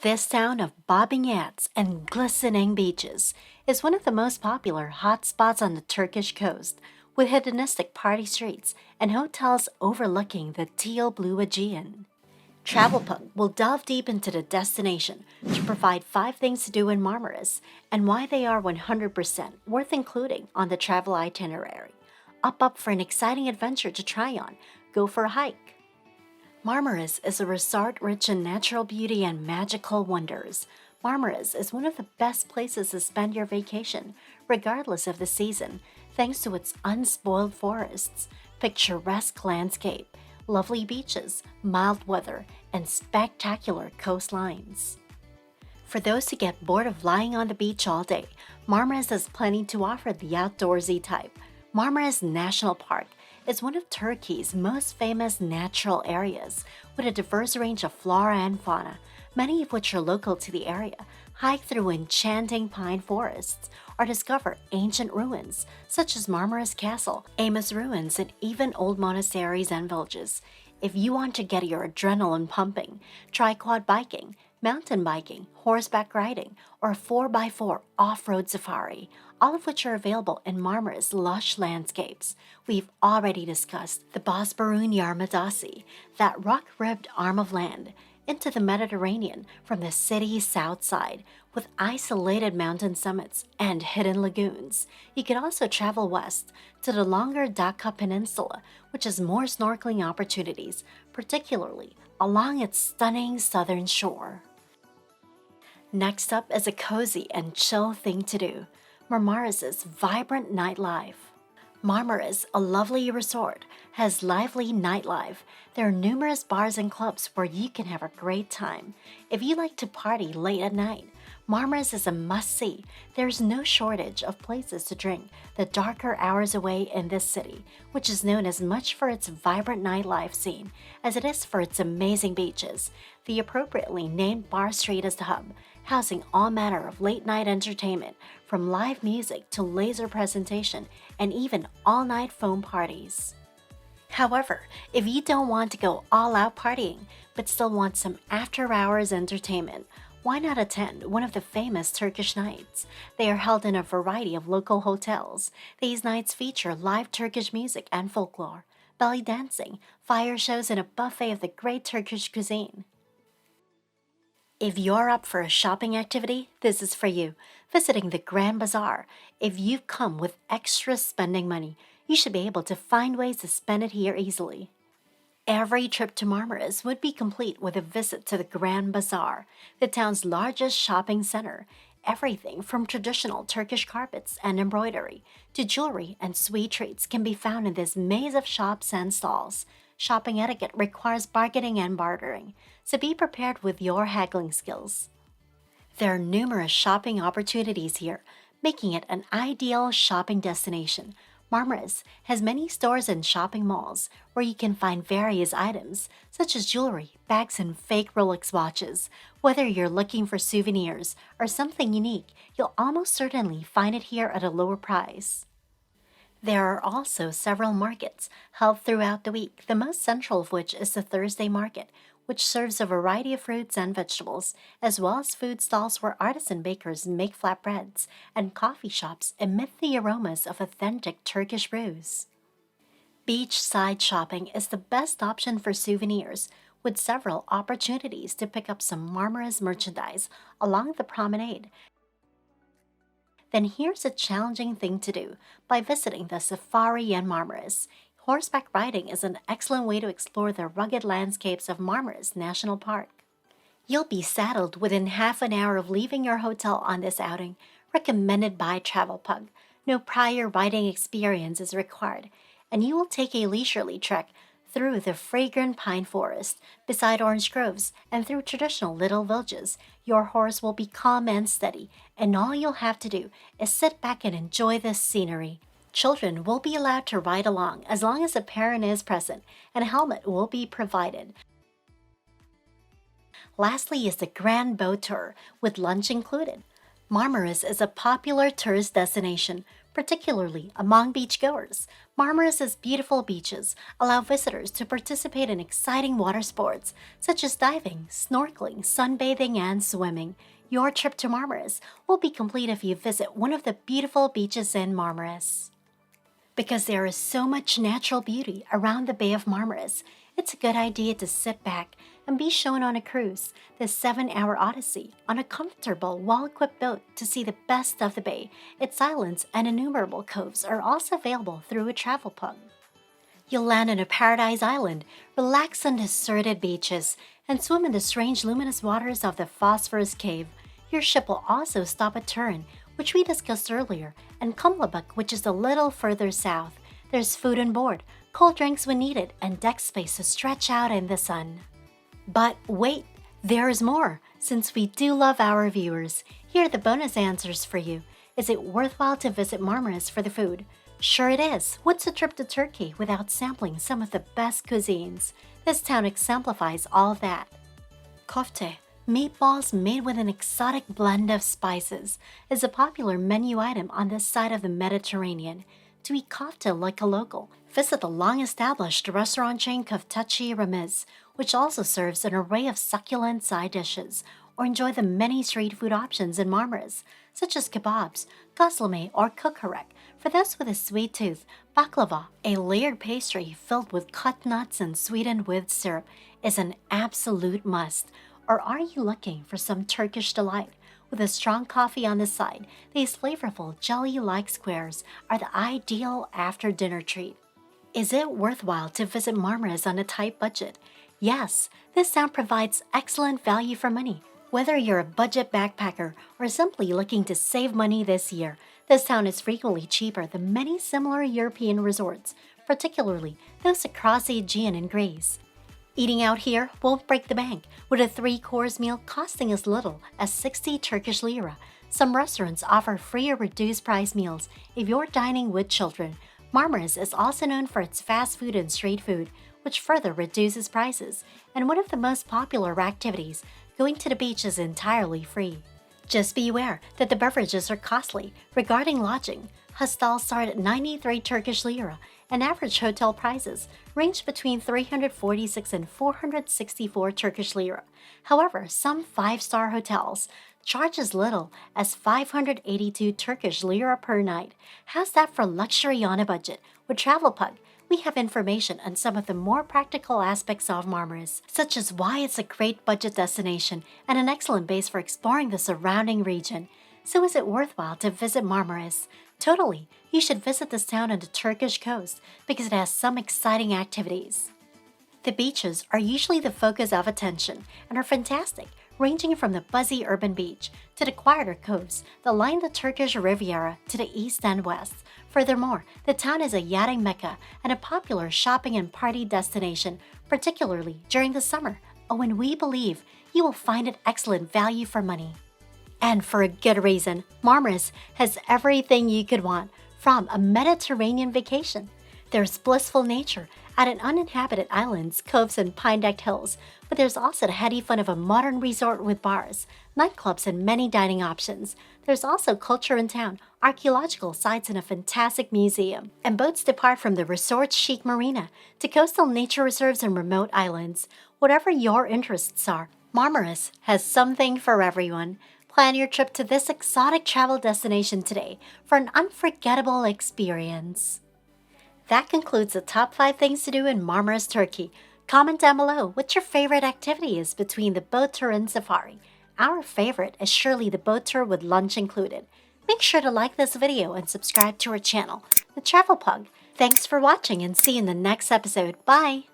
This town of bobbing ants and glistening beaches is one of the most popular hotspots on the Turkish coast, with hedonistic party streets and hotels overlooking the teal blue Aegean. Travelpug will delve deep into the destination to provide 5 things to do in Marmaris and why they are 100% worth including on the travel itinerary. Up for an exciting adventure to try on. Go for a hike. Marmaris is a resort rich in natural beauty and magical wonders. Marmaris is one of the best places to spend your vacation, regardless of the season, thanks to its unspoiled forests, picturesque landscape, lovely beaches, mild weather, and spectacular coastlines. For those who get bored of lying on the beach all day, Marmaris has plenty to offer the outdoorsy type. Marmaris National Park is one of Turkey's most famous natural areas, with a diverse range of flora and fauna, many of which are local to the area. Hike through enchanting pine forests or discover ancient ruins such as Marmaris Castle, Amos ruins, and even old monasteries and villages. If you want to get your adrenaline pumping, try quad biking, mountain biking, horseback riding, or a 4x4 off-road safari, all of which are available in Marmaris' lush landscapes. We've already discussed the Bosburun Yarmadasi, that rock-ribbed arm of land, into the Mediterranean from the city's south side, with isolated mountain summits and hidden lagoons. You could also travel west to the longer Dhaka Peninsula, which has more snorkeling opportunities, particularly along its stunning southern shore. Next up is a cozy and chill thing to do: Marmaris' vibrant nightlife. Marmaris, a lovely resort, has lively nightlife. There are numerous bars and clubs where you can have a great time. If you like to party late at night, Marmaris is a must-see. There's no shortage of places to drink the darker hours away in this city, which is known as much for its vibrant nightlife scene as it is for its amazing beaches. The appropriately named Bar Street is the hub, housing all manner of late-night entertainment, from live music to laser presentation and even all-night foam parties. However, if you don't want to go all-out partying but still want some after-hours entertainment, why not attend one of the famous Turkish nights? They are held in a variety of local hotels. These nights feature live Turkish music and folklore, belly dancing, fire shows, and a buffet of the great Turkish cuisine. If you're up for a shopping activity, this is for you. Visiting the Grand Bazaar. If you've come with extra spending money, you should be able to find ways to spend it here easily. Every trip to Marmaris would be complete with a visit to the Grand Bazaar, the town's largest shopping center. Everything from traditional Turkish carpets and embroidery to jewelry and sweet treats can be found in this maze of shops and stalls. Shopping etiquette requires bargaining and bartering, so be prepared with your haggling skills. There are numerous shopping opportunities here, making it an ideal shopping destination. Marmaris has many stores and shopping malls where you can find various items such as jewelry, bags, and fake Rolex watches. Whether you're looking for souvenirs or something unique, you'll almost certainly find it here at a lower price. There are also several markets held throughout the week, the most central of which is the Thursday market, which serves a variety of fruits and vegetables, as well as food stalls where artisan bakers make flatbreads, and coffee shops emit the aromas of authentic Turkish brews. Beachside shopping is the best option for souvenirs, with several opportunities to pick up some Marmaris merchandise along the promenade. Then here's a challenging thing to do by visiting the safari in Marmaris. Horseback riding is an excellent way to explore the rugged landscapes of Marmaris National Park. You'll be saddled within half an hour of leaving your hotel on this outing, recommended by Travelpug. No prior riding experience is required, and you will take a leisurely trek through the fragrant pine forest, beside orange groves, and through traditional little villages. Your horse will be calm and steady, and all you'll have to do is sit back and enjoy the scenery. Children will be allowed to ride along as long as a parent is present, and a helmet will be provided. Lastly is the Grand Boat Tour, with lunch included. Marmaris is a popular tourist destination, particularly among beachgoers. Marmaris's beautiful beaches allow visitors to participate in exciting water sports such as diving, snorkeling, sunbathing, and swimming. Your trip to Marmaris will be complete if you visit one of the beautiful beaches in Marmaris. Because there is so much natural beauty around the Bay of Marmaris, it's a good idea to sit back and be shown on a cruise, the 7-hour odyssey, on a comfortable, well-equipped boat to see the best of the bay. Its islands and innumerable coves are also available through a travel pug. You'll land on a paradise island, relax on deserted beaches, and swim in the strange luminous waters of the Phosphorus Cave. Your ship will also stop at Turin, which we discussed earlier, and Kumlabuk, which is a little further south. There's food on board, cold drinks when needed, and deck space to stretch out in the sun. But wait, there is more. Since we do love our viewers, here are the bonus answers for you. Is it worthwhile to visit Marmaris for the food? Sure it is. What's a trip to Turkey without sampling some of the best cuisines? This town exemplifies all of that. Kofte, meatballs made with an exotic blend of spices, is a popular menu item on this side of the Mediterranean. To eat kofta like a local, visit the long-established restaurant chain Koftachi Ramiz, which also serves an array of succulent side dishes, or enjoy the many street food options in Marmaris, such as kebabs, gazlame, or kukarek. For those with a sweet tooth, baklava, a layered pastry filled with cut nuts and sweetened with syrup, is an absolute must. Or are you looking for some Turkish delight? With a strong coffee on the side, these flavorful jelly-like squares are the ideal after-dinner treat. Is it worthwhile to visit Marmaris on a tight budget? Yes, this town provides excellent value for money. Whether you're a budget backpacker or simply looking to save money this year, this town is frequently cheaper than many similar European resorts, particularly those across the Aegean and Greece. Eating out here won't break the bank, with a 3-course meal costing as little as 60 Turkish lira. Some restaurants offer free or reduced price meals if you're dining with children. Marmaris is also known for its fast food and street food, which further reduces prices. And one of the most popular activities, going to the beach, is entirely free. Just be aware that the beverages are costly. Regarding lodging, hostels start at 93 Turkish lira, and average hotel prices range between 346 and 464 Turkish lira. However, some 5-star hotels charge as little as 582 Turkish lira per night. How's that for luxury on a budget? With TravelPug, we have information on some of the more practical aspects of Marmaris, such as why it's a great budget destination and an excellent base for exploring the surrounding region. So is it worthwhile to visit Marmaris? Totally. You should visit this town on the Turkish coast because it has some exciting activities. The beaches are usually the focus of attention and are fantastic, ranging from the buzzy urban beach to the quieter coves that line the Turkish Riviera to the east and west. Furthermore, the town is a yachting mecca and a popular shopping and party destination, particularly during the summer, when we believe you will find it excellent value for money. And for a good reason, Marmaris has everything you could want from a Mediterranean vacation. There's blissful nature at an uninhabited islands, coves, and pine-decked hills, but there's also the heady fun of a modern resort with bars, nightclubs, and many dining options. There's also culture in town, archaeological sites, and a fantastic museum. And boats depart from the resort's chic marina to coastal nature reserves and remote islands. Whatever your interests are, Marmaris has something for everyone. Plan your trip to this exotic travel destination today for an unforgettable experience. That concludes the top 5 things to do in Marmaris, Turkey. Comment down below what your favorite activity is between the boat tour and safari. Our favorite is surely the boat tour with lunch included. Make sure to like this video and subscribe to our channel, The Travel Pug. Thanks for watching and see you in the next episode. Bye!